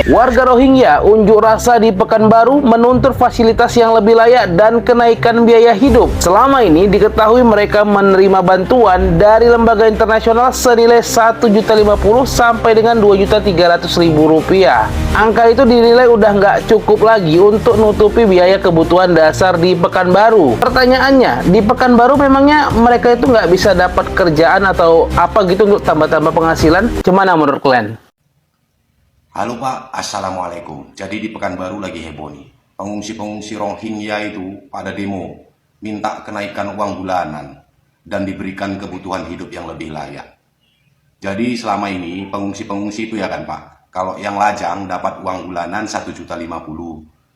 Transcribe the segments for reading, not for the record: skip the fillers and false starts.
Warga Rohingya unjuk rasa di Pekanbaru menuntut fasilitas yang lebih layak dan kenaikan biaya hidup. Selama ini diketahui mereka menerima bantuan dari lembaga internasional senilai 1.050.000 sampai dengan 2.300.000 rupiah. Angka itu dinilai udah nggak cukup lagi untuk nutupi biaya kebutuhan dasar di Pekanbaru. Pertanyaannya, di Pekanbaru memangnya mereka itu nggak bisa dapat kerjaan atau apa gitu untuk tambah-tambah penghasilan? Gimana menurut kalian? Halo Pak, Assalamualaikum. Jadi di Pekanbaru lagi heboh nih. Pengungsi-pengungsi Rohingya itu pada demo, minta kenaikan uang bulanan dan diberikan kebutuhan hidup yang lebih layak. Jadi selama ini pengungsi-pengungsi itu ya kan Pak, kalau yang lajang dapat uang bulanan 1.050.000.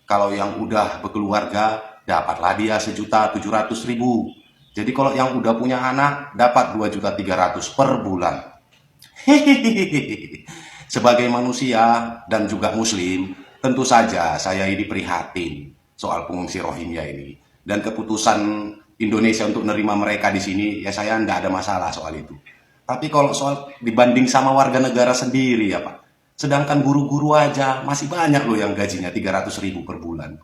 Kalau yang udah berkeluarga, dapatlah dia 1.700.000. Jadi kalau yang udah punya anak, dapat 2.300.000 per bulan. Hehehe. Sebagai manusia dan juga muslim, tentu saja saya ini prihatin soal pengungsi Rohingya ini. Dan keputusan Indonesia untuk menerima mereka di sini, ya saya tidak ada masalah soal itu. Tapi kalau soal dibanding sama warga negara sendiri ya Pak, sedangkan guru-guru aja masih banyak loh yang gajinya 300.000 per bulan.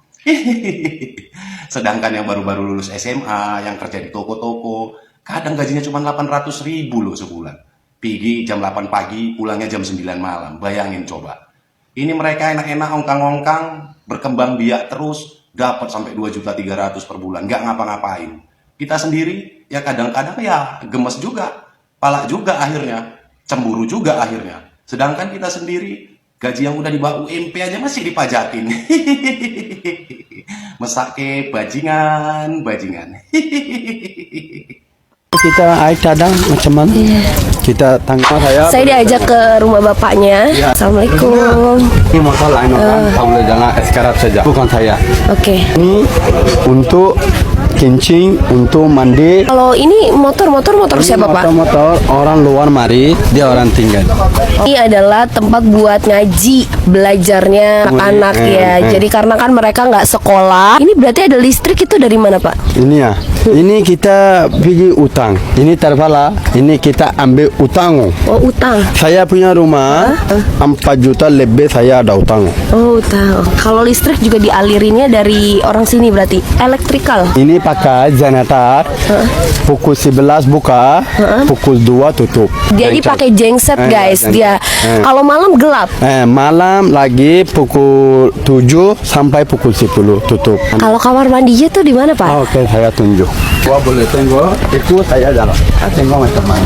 Sedangkan yang baru-baru lulus SMA, yang kerja di toko-toko, kadang gajinya cuma 800.000 loh sebulan. Pergi jam 8 pagi, pulangnya jam 9 malam. Bayangin coba. Ini mereka enak-enak ongkang-ongkang, berkembang biak terus, dapat sampai 2.300.000 per bulan. Nggak ngapa-ngapain. Kita sendiri, ya kadang-kadang ya gemes juga. Palak juga akhirnya. Cemburu juga akhirnya. Sedangkan kita sendiri, gaji yang udah di bawah UMP aja masih dipajakin. Mesake bajingan. Kita air cadang macam mana? Kita tangkap saya diajak ke rumah bapaknya. Assalamualaikum. Ini motor lain orang, boleh jalan escarat saja. Bukan saya. Oke. Ini untuk kencing, untuk mandi. Kalau ini motor siapa Pak? Motor orang luar mari, dia orang tinggal. Ini adalah tempat buat ngaji, belajarnya anak ya. Jadi karena kan mereka nggak sekolah. Ini berarti ada listrik itu dari mana Pak? Ini ya. Ini kita pergi utang. Ini terpala. Ini kita ambil utang. Oh utang. Saya punya rumah 4 juta lebih, saya ada utang. Oh utang. Kalau listrik juga dialirinnya dari orang sini berarti elektrikal. Ini pakai generator. Pukul 11 buka, pukul 2 tutup. Jadi pakai genset guys dia. Kalau malam gelap. Malam lagi pukul 7 sampai pukul 10 tutup. Kalau kamar mandinya tuh di mana Pak? Oke, saya tunjuk. Gua boleh tengok, itu saya jalan. Tengok macam mana.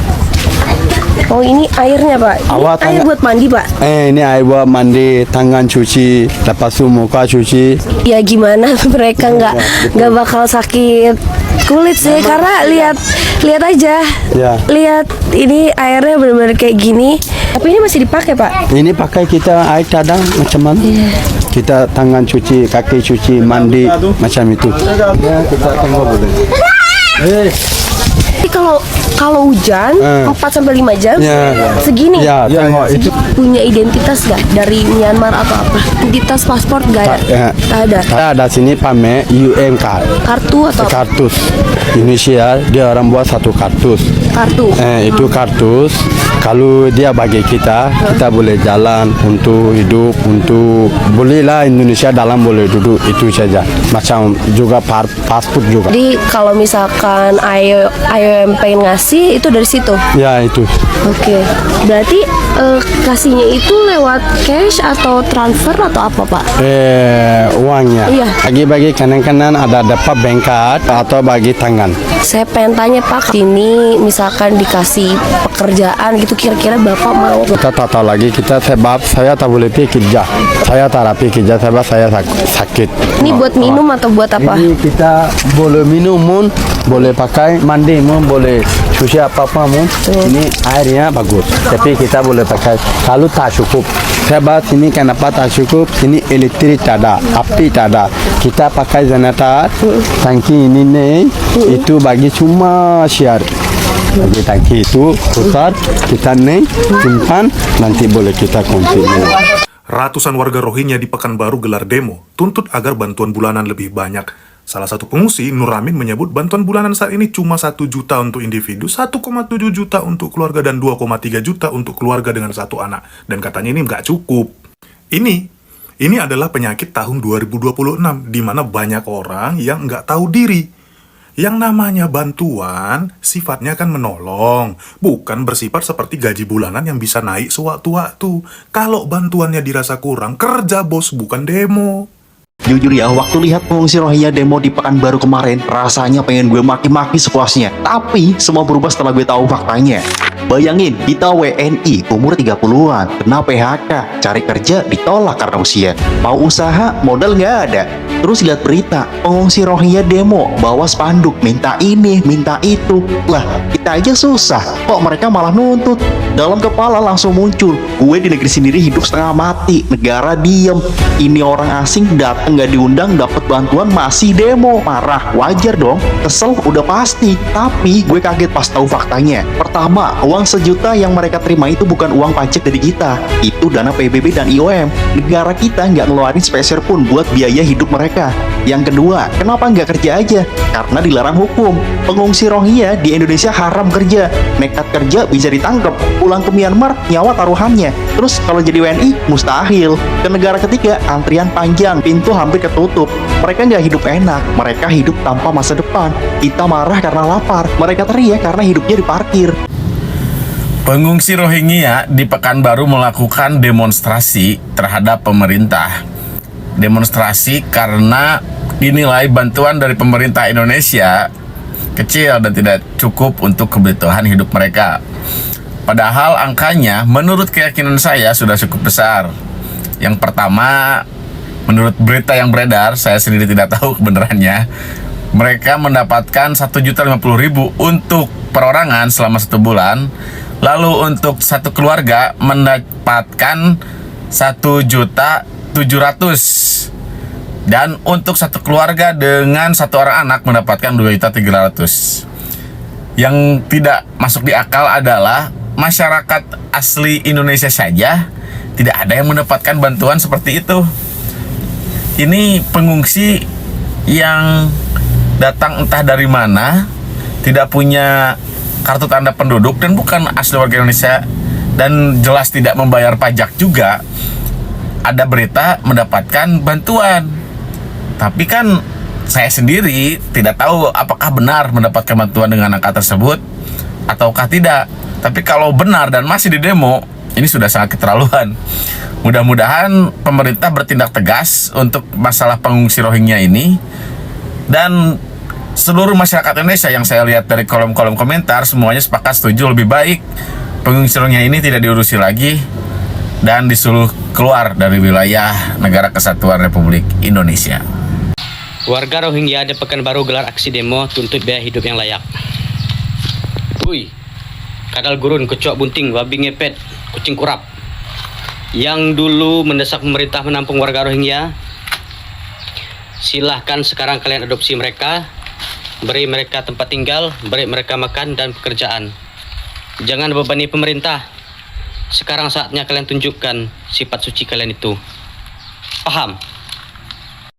Oh ini airnya Pak. Ini air buat mandi Pak. Ini air buat mandi, tangan cuci, lepas itu muka cuci. Ya gimana mereka nggak bakal sakit kulit sih karena lihat aja. Ya. Lihat ini airnya benar-benar kayak gini. Tapi ini masih dipakai Pak. Ini pakai kita air cadang macam mana? Kita tangan cuci, kaki cuci, mandi macam itu. Ya, kita tengok boleh. Jadi kalau hujan 4 sampai 5 jam segini. Ya, tengok itu. Punya identitas nggak dari Myanmar atau apa? Identitas paspor nggak ada? Tak ada. Saya ada sini pamer UM card. Kartu atau apa? Kartus. Indonesia dia orang buat satu kartus. Kartu. Itu kartus. Kalau dia bagi kita boleh jalan untuk hidup, untuk bolehlah Indonesia dalam boleh duduk itu saja. Macam juga paspor juga. Jadi kalau misalkan IOM pengen ngasih itu dari situ. Ya itu. Oke. Berarti kasihnya itu lewat cash atau transfer atau apa Pak? Uangnya. Iya. Bagi kanan-kanan ada dapat bank card atau bagi tangan. Saya pengen tanya Pak, ini misalkan dikasih pekerjaan gitu kira-kira Bapak mau? Kita tak tahu lagi, sebab saya tak boleh pergi kerja. Saya tak rapi kerja sebab saya sakit. Ini buat minum atau buat apa? Ini kita boleh minum pun, boleh pakai mandi pun, boleh cuci apa-apa pun. Ini airnya bagus. Tapi kita boleh pakai kalau tak cukup. Sebab sini kenapa tak cukup? Sini elektrik tak ada, api tak ada. Kita pakai generator, tangki ini nih, itu bagi cuma siar. Bagi tangki itu besar, kita nih simpan, nanti boleh kita continue. Ratusan warga Rohingya di Pekanbaru gelar demo, tuntut agar bantuan bulanan lebih banyak. Salah satu pengungsi, Nur Amin, menyebut bantuan bulanan saat ini cuma 1 juta untuk individu, 1,7 juta untuk keluarga, dan 2,3 juta untuk keluarga dengan 1 anak. Dan katanya ini nggak cukup. Ini adalah penyakit tahun 2026, di mana banyak orang yang nggak tahu diri. Yang namanya bantuan sifatnya kan menolong, bukan bersifat seperti gaji bulanan yang bisa naik sewaktu-waktu. Kalau bantuannya dirasa kurang, kerja bos, bukan demo. Jujur ya, waktu lihat pengungsi Rohingya demo di Pekanbaru kemarin, rasanya pengen gue maki-maki sepuasnya. Tapi semua berubah setelah gue tahu faktanya. Bayangin, kita WNI umur 30-an, kena PHK, cari kerja ditolak karena usia. Mau usaha, modal nggak ada. Terus lihat berita, pengungsi Rohingya demo, bawa spanduk, minta ini, minta itu. Lah, kita aja susah, kok mereka malah nuntut? Dalam kepala langsung muncul, gue di negeri sendiri hidup setengah mati, negara diem. Ini orang asing datang nggak diundang, dapat bantuan masih demo, marah, wajar dong, kesel udah pasti. Tapi gue kaget pas tahu faktanya. Pertama, uang 1 juta yang mereka terima itu bukan uang pajak dari kita, itu dana PBB dan IOM. Negara kita nggak ngeluarin sepeser pun buat biaya hidup mereka. Yang kedua, kenapa nggak kerja aja? Karena dilarang hukum. Pengungsi Rohingya di Indonesia haram kerja, nekat kerja bisa ditangkap, pulang ke Myanmar nyawa taruhannya. Terus kalau jadi WNI mustahil. Ke negara ketiga, antrian panjang, pintu hampir ketutup. Mereka nggak hidup enak, mereka hidup tanpa masa depan. Kita marah karena lapar, mereka teriak karena hidupnya diparkir. Pengungsi Rohingya di Pekanbaru melakukan demonstrasi terhadap pemerintah. Demonstrasi karena dinilai bantuan dari pemerintah Indonesia kecil dan tidak cukup untuk kebutuhan hidup mereka. Padahal angkanya menurut keyakinan saya sudah cukup besar. Yang pertama, menurut berita yang beredar, saya sendiri tidak tahu kebenarannya, mereka mendapatkan 1.050.000 untuk perorangan selama 1 bulan. Lalu untuk satu keluarga mendapatkan 1.700.000, dan untuk satu keluarga dengan 1 orang anak mendapatkan 2.300.000. Yang tidak masuk di akal adalah masyarakat asli Indonesia saja tidak ada yang mendapatkan bantuan seperti itu. Ini pengungsi yang datang entah dari mana, tidak punya kartu tanda penduduk dan bukan asli warga Indonesia, dan jelas tidak membayar pajak juga. Ada berita mendapatkan bantuan, tapi kan saya sendiri tidak tahu apakah benar mendapatkan bantuan dengan angka tersebut ataukah tidak. Tapi kalau benar dan masih di demo, ini sudah sangat keterlaluan. Mudah-mudahan pemerintah bertindak tegas untuk masalah pengungsi Rohingya ini, dan seluruh masyarakat Indonesia yang saya lihat dari kolom-kolom komentar semuanya sepakat setuju lebih baik pengungsi Rohingya ini tidak diurusi lagi dan disuruh keluar dari wilayah Negara Kesatuan Republik Indonesia. Warga Rohingya di Pekanbaru gelar aksi demo tuntut biaya hidup yang layak. Wih, kadal gurun, kecoak bunting, babi ngepet, kucing kurap yang dulu mendesak pemerintah menampung warga Rohingya, silahkan sekarang kalian adopsi mereka, beri mereka tempat tinggal, beri mereka makan dan pekerjaan. Jangan bebani pemerintah. Sekarang saatnya kalian tunjukkan sifat suci kalian itu. Paham?